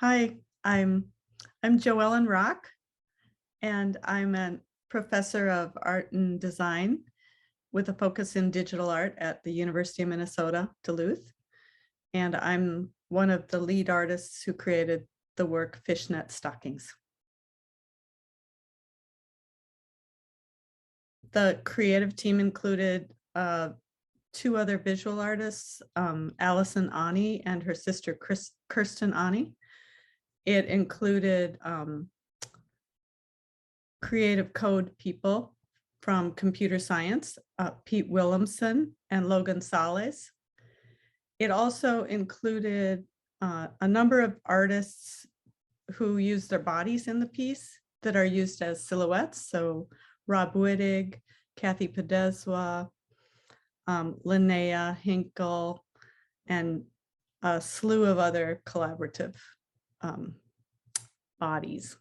Hi, I'm Joellyn Rock, and I'm a professor of art and design with a focus in digital art at the University of Minnesota, Duluth. And I'm one of the lead artists who created the work Fishnet Stockings. The creative team included two other visual artists, Allison Ani and her sister Kirsten Ani. It included creative code people from computer science, Pete Williamson and Logan Sales. It also included a number of artists who use their bodies in the piece that are used as silhouettes. So Rob Wittig, Kathy Podeswa, Linnea Hinkle, and a slew of other collaborative bodies.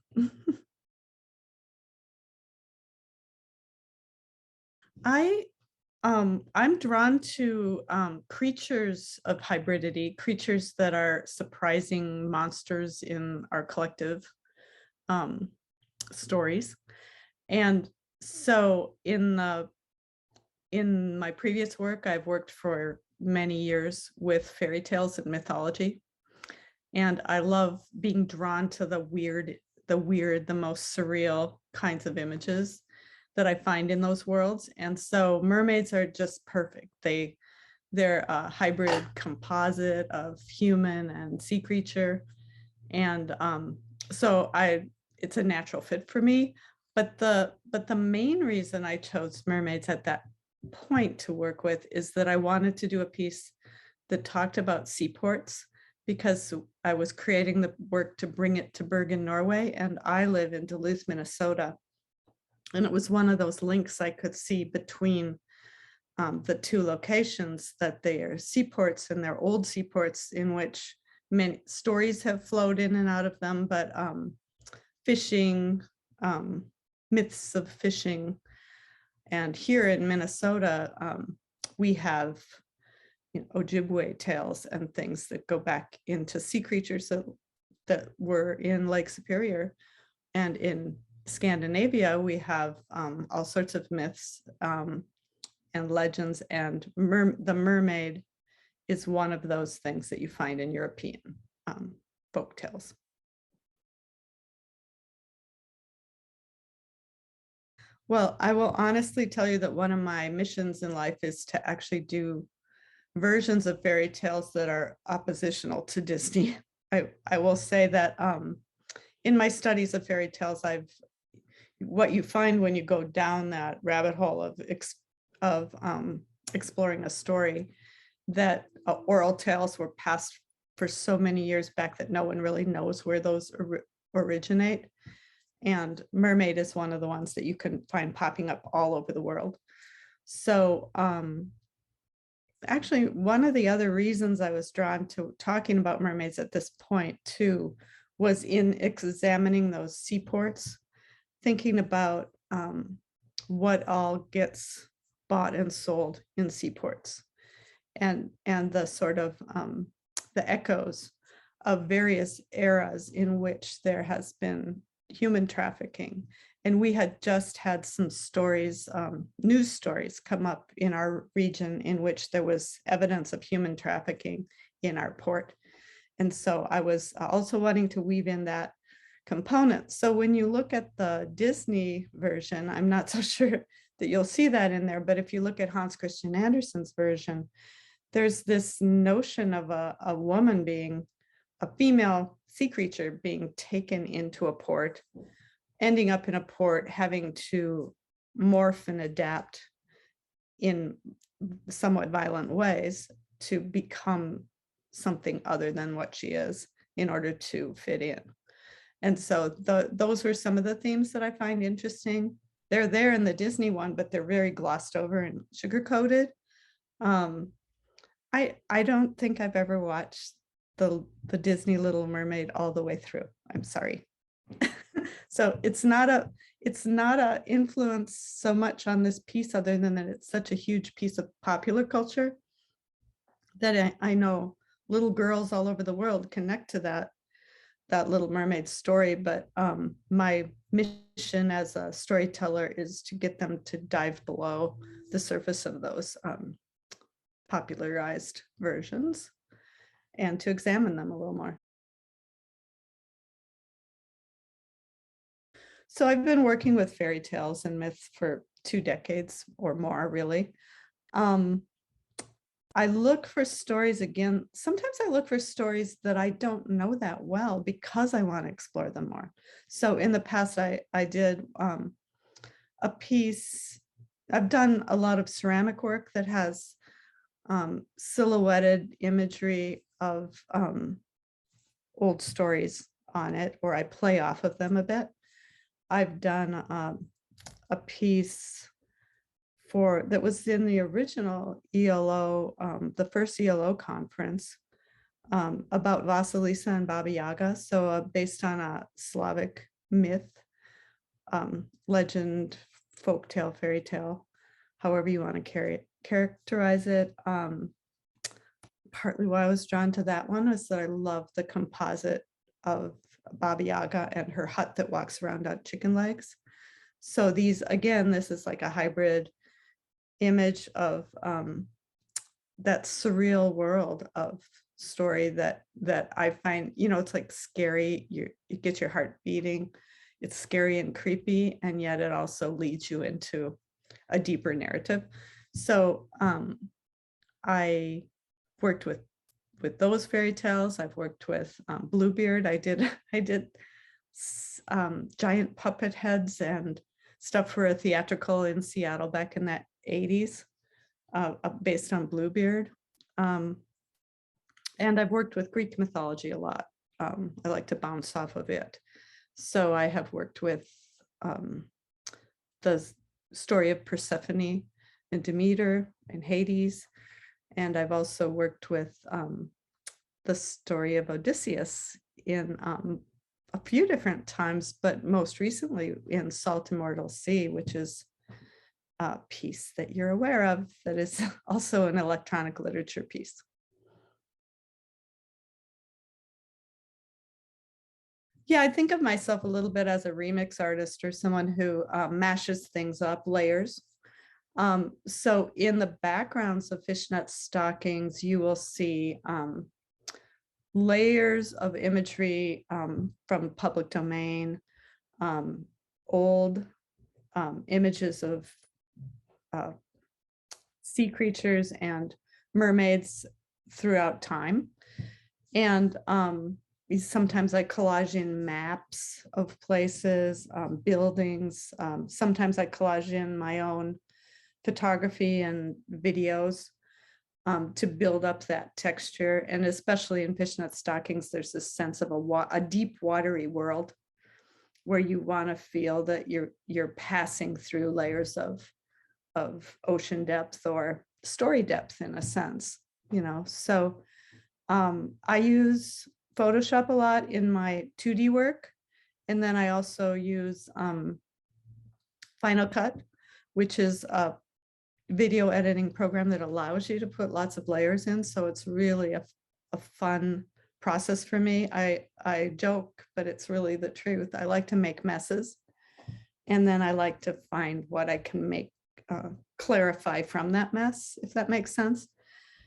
I'm drawn to creatures of hybridity, creatures that are surprising monsters in our collective stories. And so in my previous work, I've worked for many years with fairy tales and mythology. And I love being drawn to the weird, the most surreal kinds of images that I find in those worlds. And so mermaids are just perfect. They're a hybrid composite of human and sea creature. And so it's a natural fit for me. But the main reason I chose mermaids at that point to work with is that I wanted to do a piece that talked about seaports, because I was creating the work to bring it to Bergen, Norway, and I live in Duluth, Minnesota. And it was one of those links I could see between the two locations, that they are seaports, and they're old seaports in which many stories have flowed in and out of them, but fishing, myths of fishing. And here in Minnesota, we have Ojibwe tales and things that go back into sea creatures that were in Lake Superior. And in Scandinavia, we have all sorts of myths and legends, and the mermaid is one of those things that you find in European folk tales. Well, I will honestly tell you that one of my missions in life is to actually do versions of fairy tales that are oppositional to Disney. I will say that in my studies of fairy tales, what you find when you go down that rabbit hole of exploring a story, that oral tales were passed for so many years back that no one really knows where those originate. And mermaid is one of the ones that you can find popping up all over the world. So actually, one of the other reasons I was drawn to talking about mermaids at this point too was in examining those seaports, thinking about what all gets bought and sold in seaports, and the sort of the echoes of various eras in which there has been human trafficking. And we had just had some stories, news stories come up in our region in which there was evidence of human trafficking in our port. And so I was also wanting to weave in that component. So when you look at the Disney version, I'm not so sure that you'll see that in there, but if you look at Hans Christian Andersen's version, there's this notion of a woman being a female sea creature being taken into a port, ending up in a port, having to morph and adapt in somewhat violent ways to become something other than what she is in order to fit in. And so those were some of the themes that I find interesting. They're there in the Disney one, but they're very glossed over and sugar-coated. I don't think I've ever watched the Disney Little Mermaid all the way through. I'm sorry. So it's not a influence so much on this piece, other than that it's such a huge piece of popular culture that I know little girls all over the world connect to that that Little Mermaid story, but my mission as a storyteller is to get them to dive below the surface of those popularized versions and to examine them a little more. So I've been working with fairy tales and myths for 2 decades or more, really. I look for stories again. Sometimes I look for stories that I don't know that well because I want to explore them more. So in the past, I did a piece. I've done a lot of ceramic work that has silhouetted imagery of old stories on it, or I play off of them a bit. I've done a piece that was in the original ELO, the first ELO conference, about Vasilisa and Baba Yaga. So based on a Slavic myth, legend, folktale, fairy tale, however you want to characterize it. Partly why I was drawn to that one was that I love the composite of Baba Yaga and her hut that walks around on chicken legs. So these, again, this is like a hybrid image of that surreal world of story that I find, it's like scary. It gets your heart beating. It's scary and creepy, and yet it also leads you into a deeper narrative. So I worked with those fairy tales. I've worked with Bluebeard. I did giant puppet heads and stuff for a theatrical in Seattle back in the 80s, based on Bluebeard. And I've worked with Greek mythology a lot. I like to bounce off of it. So I have worked with the story of Persephone and Demeter and Hades. And I've also worked with the story of Odysseus in a few different times, but most recently in Salt Immortal Sea, which is a piece that you're aware of that is also an electronic literature piece. Yeah, I think of myself a little bit as a remix artist or someone who mashes things up, layers. So in the backgrounds of fishnet stockings, you will see layers of imagery from public domain, old images of sea creatures and mermaids throughout time. And sometimes I collage in maps of places, buildings. Sometimes I collage in my own photography and videos to build up that texture. And especially in fishnet stockings, there's this sense of a deep watery world where you want to feel that you're passing through layers of ocean depth or story depth in a sense, So I use Photoshop a lot in my 2D work. And then I also use Final Cut, which is a video editing program that allows you to put lots of layers in. So it's really a fun process for me. I joke, but it's really the truth. I like to make messes. And then I like to find what I can make clarify from that mess, if that makes sense.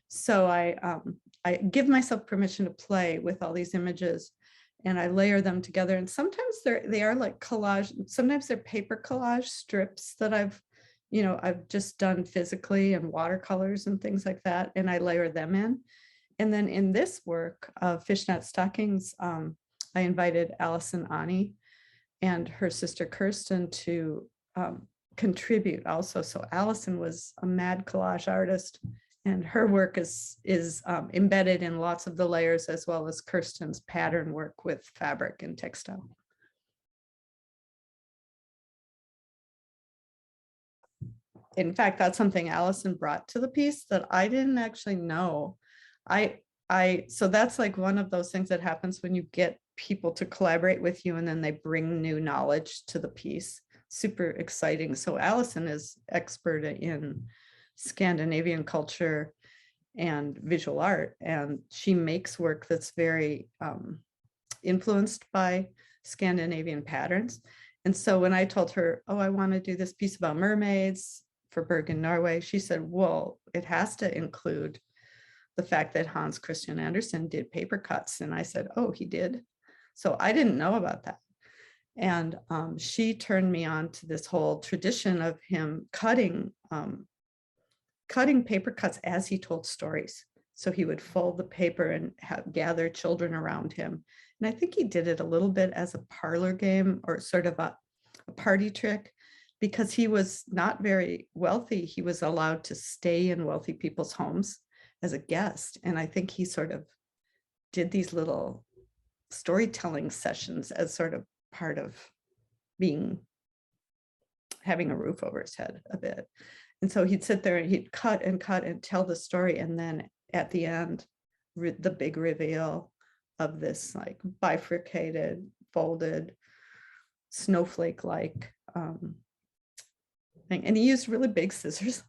So I give myself permission to play with all these images and I layer them together. And sometimes they are like collage. Sometimes they're paper collage strips that I've just done physically and watercolors and things like that. And I layer them in. And then in this work of Fishnet Stockings, I invited Allison Ani and her sister Kirsten to contribute also. So Allison was a mad collage artist and her work is embedded in lots of the layers, as well as Kirsten's pattern work with fabric and textile. In fact, that's something Allison brought to the piece that I didn't actually know. So that's like one of those things that happens when you get people to collaborate with you and then they bring new knowledge to the piece. Super exciting. So Allison is expert in Scandinavian culture and visual art, and she makes work that's very influenced by Scandinavian patterns. And so when I told her, oh, I want to do this piece about mermaids for Bergen, Norway, she said, well, it has to include the fact that Hans Christian Andersen did paper cuts. And I said, oh, he did. So I didn't know about that. And she turned me on to this whole tradition of him cutting paper cuts as he told stories. So he would fold the paper and gather children around him. And I think he did it a little bit as a parlor game or sort of a party trick, because he was not very wealthy. He was allowed to stay in wealthy people's homes as a guest. And I think he sort of did these little storytelling sessions as sort of part of having a roof over his head a bit. And so he'd sit there and he'd cut and tell the story. And then at the end, the big reveal of this like bifurcated, folded, snowflake-like thing. And he used really big scissors,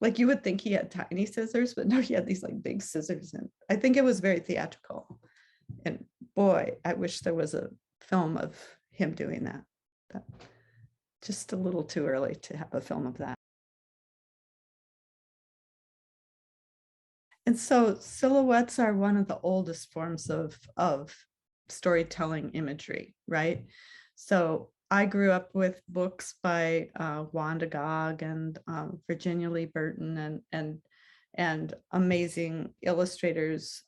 like you would think he had tiny scissors, but no, he had these like big scissors. And I think it was very theatrical. And boy, I wish there was a film of him doing that. Just a little too early to have a film of that. And so silhouettes are one of the oldest forms of storytelling imagery, right? So I grew up with books by Wanda Gogg and Virginia Lee Burton and amazing illustrators,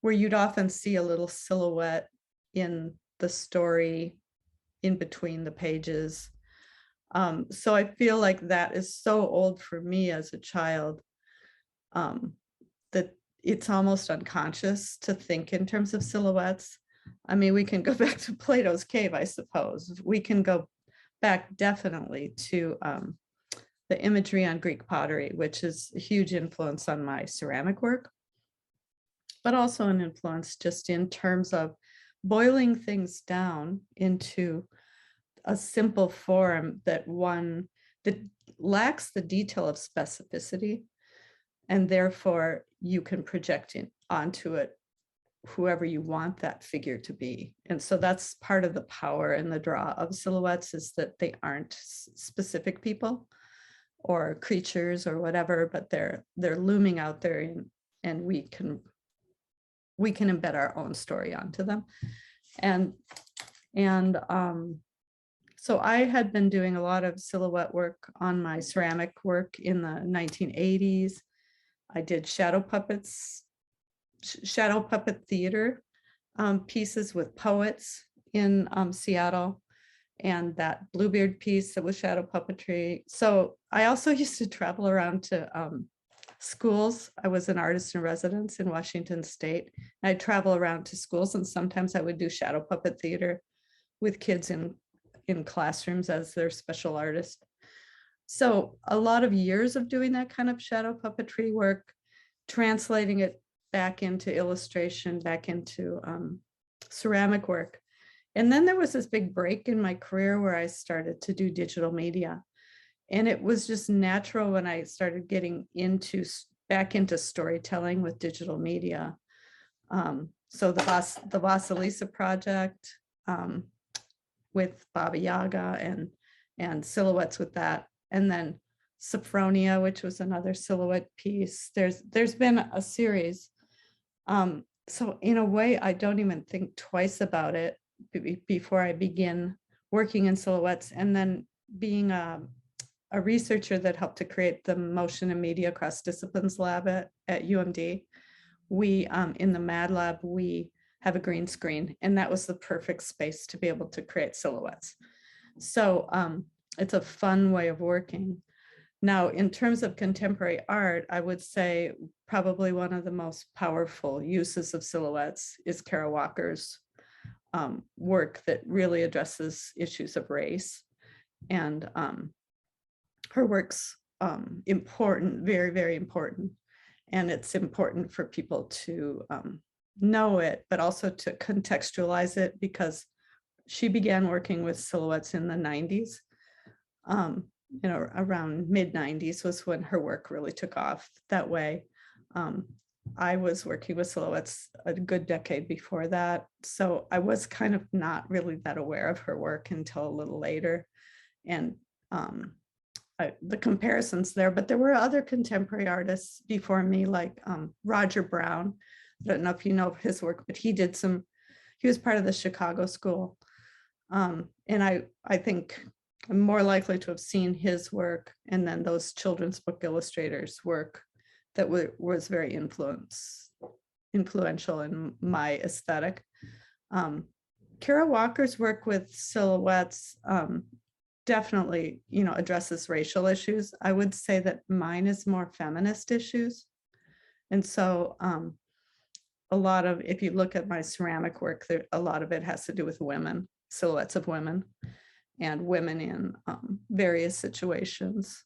where you'd often see a little silhouette in the story in between the pages. So I feel like that is so old for me as a child, that it's almost unconscious to think in terms of silhouettes. I mean, we can go back to Plato's cave, I suppose. We can go back definitely to the imagery on Greek pottery, which is a huge influence on my ceramic work, but also an influence just in terms of boiling things down into a simple form that lacks the detail of specificity, and therefore you can project onto it whoever you want that figure to be. And so that's part of the power and the draw of silhouettes, is that they aren't specific people or creatures or whatever, but they're looming out there, and we can embed our own story onto them. And so I had been doing a lot of silhouette work on my ceramic work in the 1980s. I did shadow puppet theater pieces with poets in Seattle, and that Bluebeard piece that was shadow puppetry. So I also used to travel around to schools. I was an artist in residence in Washington State. And I'd travel around to schools, and sometimes I would do shadow puppet theater with kids in classrooms as their special artist. So a lot of years of doing that kind of shadow puppetry work, translating it back into illustration, back into ceramic work. And then there was this big break in my career where I started to do digital media. And it was just natural when I started getting back into storytelling with digital media. So the Vasilisa project with Baba Yaga and silhouettes with that. And then Sophronia, which was another silhouette piece. There's been a series. So in a way, I don't even think twice about it before I begin working in silhouettes. And then being a researcher that helped to create the Motion and Media Cross Disciplines Lab at UMD, we, in the Mad Lab, we have a green screen, and that was the perfect space to be able to create silhouettes. So it's a fun way of working. Now, in terms of contemporary art, I would say probably one of the most powerful uses of silhouettes is Kara Walker's work that really addresses issues of race. And her work's important, very, very important. And it's important for people to know it, but also to contextualize it, because she began working with silhouettes in the 90s. Around mid 90s was when her work really took off that way. I was working with silhouettes a good decade before that. So I was kind of not really that aware of her work until a little later. And the comparisons there, but there were other contemporary artists before me, like Roger Brown. I don't know if you know his work, but he was part of the Chicago School. And I think I'm more likely to have seen his work and then those children's book illustrators' work that was very influential in my aesthetic. Kara Walker's work with silhouettes definitely, addresses racial issues. I would say that mine is more feminist issues. And so a lot of, if you look at my ceramic work, a lot of it has to do with women, silhouettes of women, and women in various situations.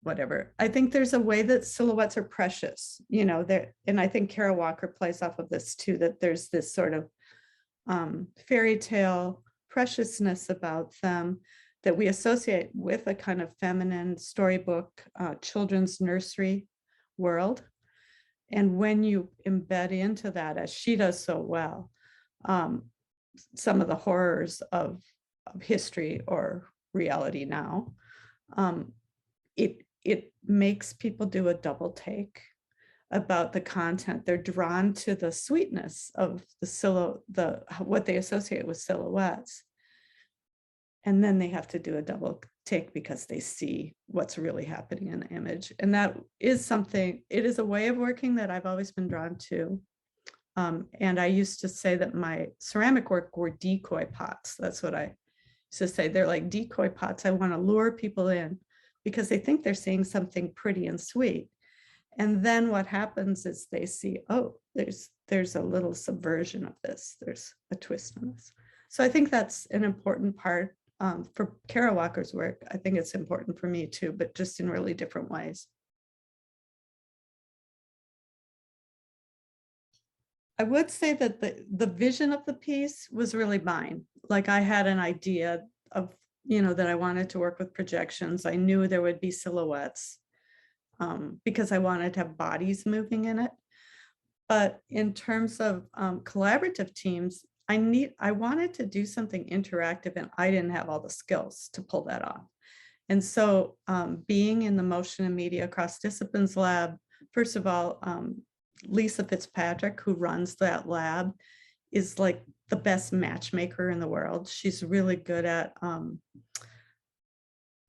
Whatever. I think there's a way that silhouettes are precious, and I think Kara Walker plays off of this too, that there's this sort of fairy tale preciousness about them that we associate with a kind of feminine storybook, children's nursery world. And when you embed into that, as she does so well, some of the horrors of history or reality now, it makes people do a double take about the content. They're drawn to the sweetness of what they associate with silhouettes. And then they have to do a double take because they see what's really happening in the image. And that is something, it is a way of working that I've always been drawn to. And I used to say that my ceramic work were decoy pots. That's what I used to say. They're like decoy pots. I want to lure people in because they think they're seeing something pretty and sweet. And then what happens is they see, oh, there's a little subversion of this. There's a twist on this. So I think that's an important part for Kara Walker's work. I think it's important for me too, but just in really different ways. I would say that the vision of the piece was really mine. Like I had an idea of, that I wanted to work with projections. I knew there would be silhouettes because I wanted to have bodies moving in it. But in terms of collaborative teams, I wanted to do something interactive and I didn't have all the skills to pull that off. And so being in the Motion and Media Cross Disciplines Lab, first of all, Lisa Fitzpatrick, who runs that lab, is like the best matchmaker in the world. She's really good at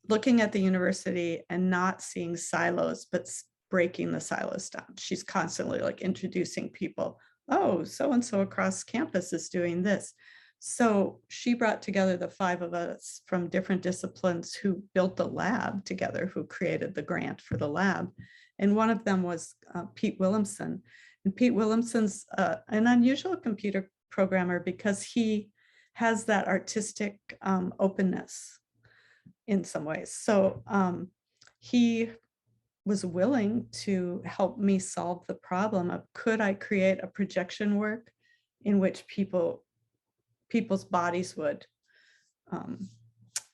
looking at the university and not seeing silos, but breaking the silos down. She's constantly like introducing people. Oh, so-and-so across campus is doing this. So she brought together the 5 of us from different disciplines who built the lab together, who created the grant for the lab. And one of them was Pete Williamson. And Pete Williamson's an unusual computer programmer because he has that artistic openness in some ways. So he was willing to help me solve the problem of, could I create a projection work in which people's bodies would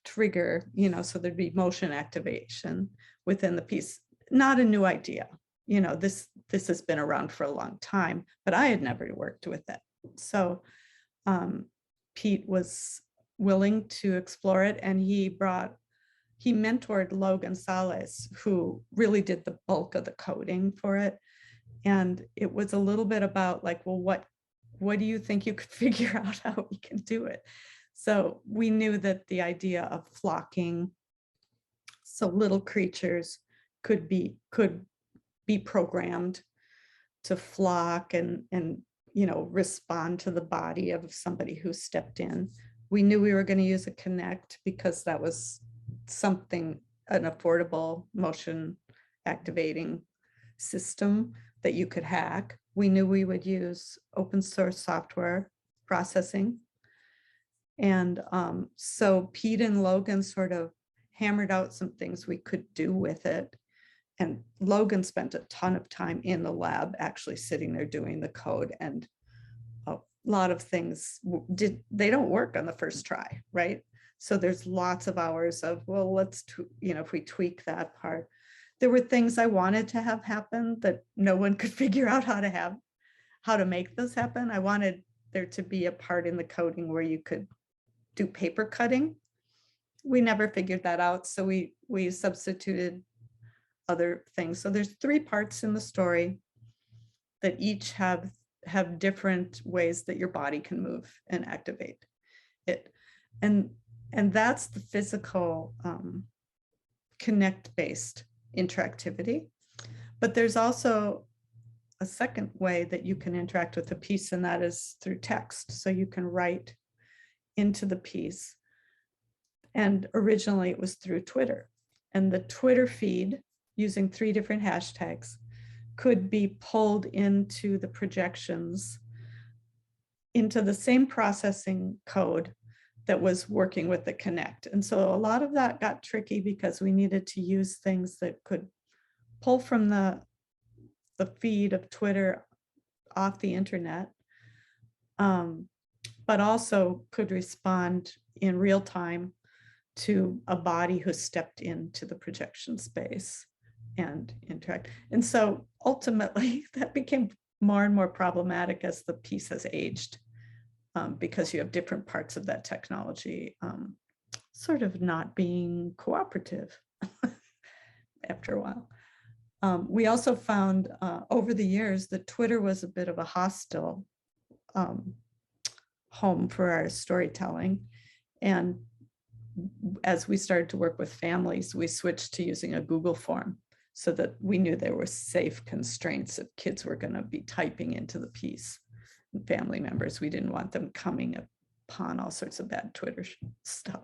trigger, so there'd be motion activation within the piece. Not a new idea. This has been around for a long time, but I had never worked with it. So Pete was willing to explore it, and he mentored Logan Sales, who really did the bulk of the coding for it. And it was a little bit about like, well, what do you think you could figure out how we can do it? So we knew that the idea of flocking, so little creatures could be programmed to flock and respond to the body of somebody who stepped in. We knew we were going to use a Connect because that was something, an affordable motion activating system that you could hack. We knew we would use open source software processing. And so Pete and Logan sort of hammered out some things we could do with it. And Logan spent a ton of time in the lab actually sitting there doing the code, and a lot of things they don't work on the first try, right? So there's lots of hours of, well, let's, if we tweak that part. There were things I wanted to have happen that no one could figure out how to make those happen. I wanted there to be a part in the coding where you could do paper cutting. We never figured that out, so we substituted other things. So there's 3 parts in the story that each have different ways that your body can move and activate it. And that's the physical connect-based interactivity. But there's also a second way that you can interact with a piece, and that is through text. So you can write into the piece. And originally it was through Twitter. And the Twitter feed, using 3 different hashtags, could be pulled into the projections, into the same processing code that was working with the Connect. And so a lot of that got tricky because we needed to use things that could pull from the feed of Twitter off the internet, but also could respond in real time to a body who stepped into the projection space and interact. And so ultimately that became more and more problematic as the piece has aged, because you have different parts of that technology sort of not being cooperative after a while. We also found over the years that Twitter was a bit of a hostile home for our storytelling. And as we started to work with families, we switched to using a Google form so that we knew there were safe constraints if kids were going to be typing into the piece. And family members, we didn't want them coming upon all sorts of bad Twitter stuff.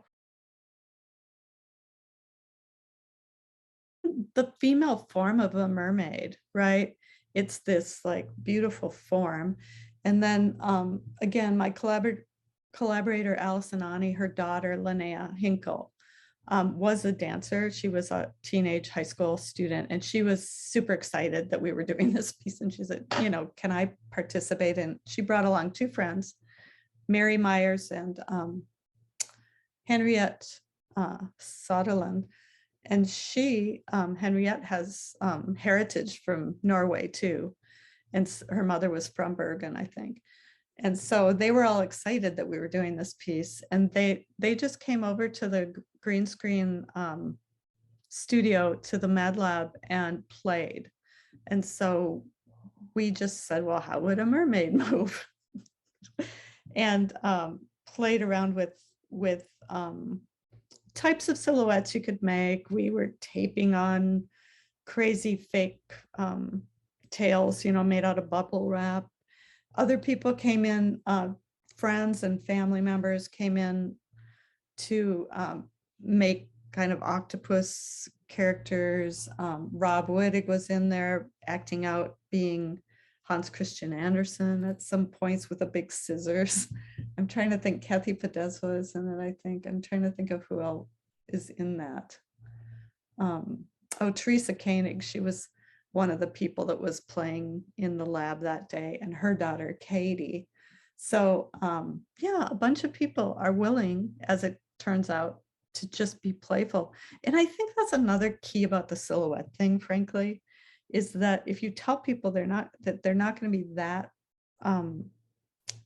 The female form of a mermaid, right? It's this like beautiful form. And then again, my collaborator, Allison Ani, her daughter, Linnea Hinkle, was a dancer. She was a teenage high school student, and she was super excited that we were doing this piece. And she said, you know, can I participate? And she brought along 2 friends, Mary Myers and Henriette Soderlund. And she, Henriette, has heritage from Norway too. And her mother was from Bergen, I think. And so they were all excited that we were doing this piece. And they just came over to the green screen studio to the Mad Lab and played. And so we just said, well, how would a mermaid move? And played around with types of silhouettes you could make. We were taping on crazy fake tails, you know, made out of bubble wrap. Other people came in, friends and family members came in to make kind of octopus characters. Rob Wittig was in there acting out being Hans Christian Andersen at some points with a big scissors. I'm trying to think, Kathy Podeswa is in it, I think. I'm trying to think of who else is in that. Oh, Teresa Koenig, she was one of the people that was playing in the lab that day, and her daughter, Katie. So yeah, a bunch of people are willing, as it turns out, to just be playful. And I think that's another key about the silhouette thing, frankly, is that if you tell people they're not going to be that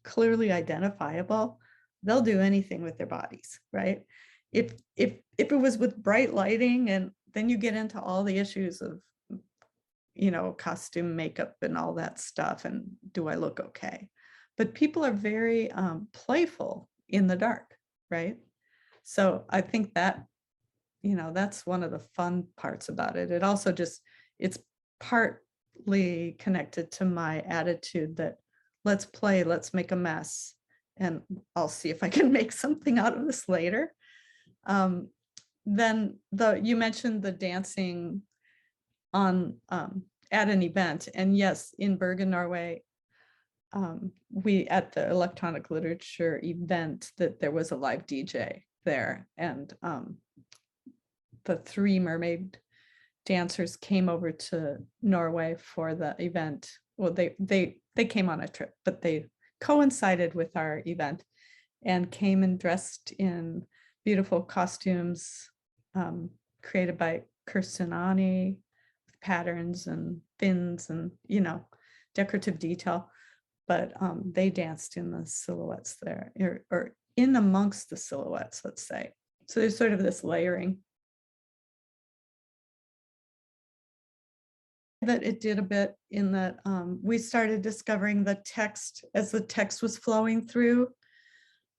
clearly identifiable, they'll do anything with their bodies, right? If it was with bright lighting, and then you get into all the issues of, you know, costume, makeup, and all that stuff, and do I look okay? But people are very playful in the dark, right? So I think that, you know, that's one of the fun parts about it. It also just, it's partly connected to my attitude that let's play, let's make a mess, and I'll see if I can make something out of this later. Then you mentioned the dancing on at an event, and yes, in Bergen, Norway, we at the electronic literature event, that there was a live DJ there, and the 3 mermaid dancers came over to Norway for the event. Well, they came on a trip, but they coincided with our event and came and dressed in beautiful costumes created by Kirsten Ani. patterns and fins and, you know, decorative detail. But they danced in the silhouettes there, or in amongst the silhouettes, let's say. So there's sort of this layering that it did a bit, in that we started discovering the text as the text was flowing through,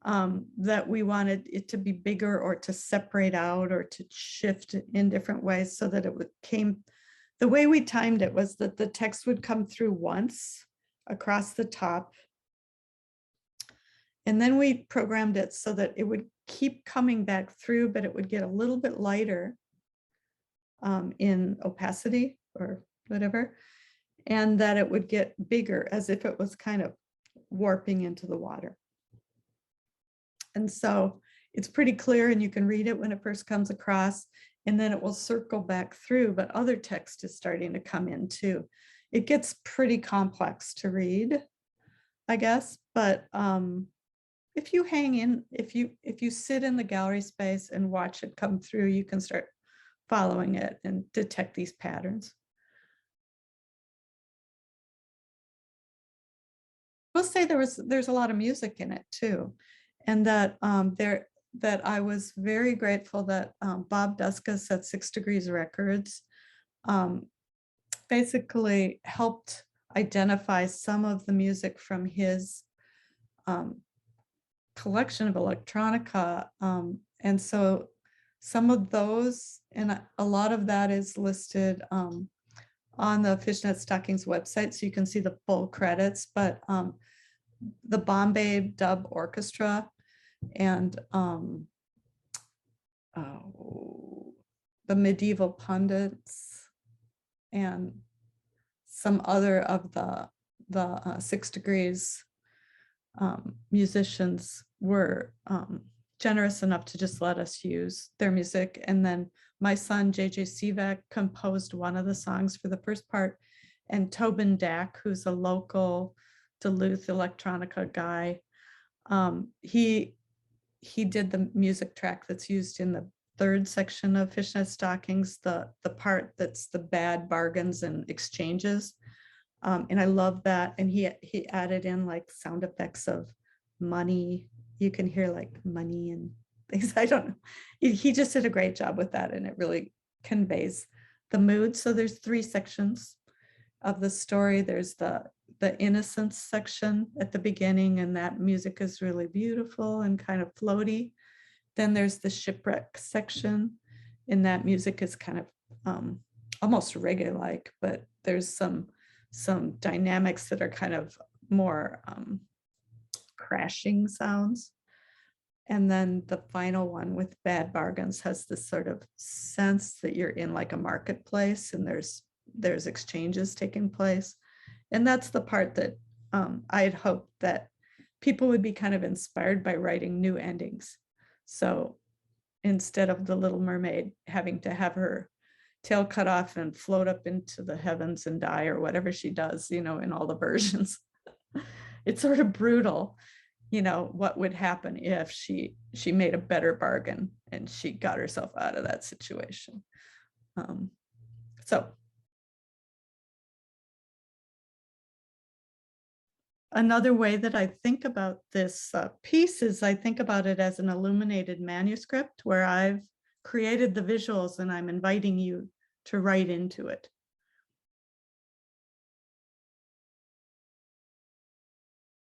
that we wanted it to be bigger or to separate out or to shift in different ways, so that it came, the way we timed it was that the text would come through once across the top. And then we programmed it so that it would keep coming back through, but it would get a little bit lighter in opacity or whatever, and that it would get bigger as if it was kind of warping into the water. And so it's pretty clear, and you can read it when it first comes across, and then it will circle back through, but other text is starting to come in too. It gets pretty complex to read, I guess, but if you hang in, if you sit in the gallery space and watch it come through, you can start following it and detect these patterns. We'll say there's a lot of music in it too, and that that I was very grateful that Bob Duskus at 6 Degrees Records basically helped identify some of the music from his collection of electronica, and so some of those, and a lot of that is listed on the Fishnet Stockings website, so you can see the full credits. But the Bombay Dub Orchestra and the Medieval Pundits and some other of the 6 Degrees musicians were generous enough to just let us use their music. And then my son, JJ Sivak, composed one of the songs for the first part. And Tobin Dack, who's a local Duluth electronica guy, he did the music track that's used in the third section of Fishnet Stockings, the part that's the bad bargains and exchanges. And I love that. And he added in like sound effects of money. You can hear like money and things. I don't know. He just did a great job with that, and it really conveys the mood. So there's 3 sections of the story. There's the innocence section at the beginning, and that music is really beautiful and kind of floaty. Then there's the shipwreck section, and that music is kind of almost reggae-like, but there's some dynamics that are kind of more crashing sounds. And then the final one with Bad Bargains has this sort of sense that you're in like a marketplace, and there's exchanges taking place. And that's the part that I had hoped that people would be kind of inspired by writing new endings. So instead of the Little Mermaid having to have her tail cut off and float up into the heavens and die, or whatever she does, you know, in all the versions, it's sort of brutal, you know, what would happen if she made a better bargain and she got herself out of that situation. So another way that I think about this piece is I think about it as an illuminated manuscript where I've created the visuals and I'm inviting you to write into it.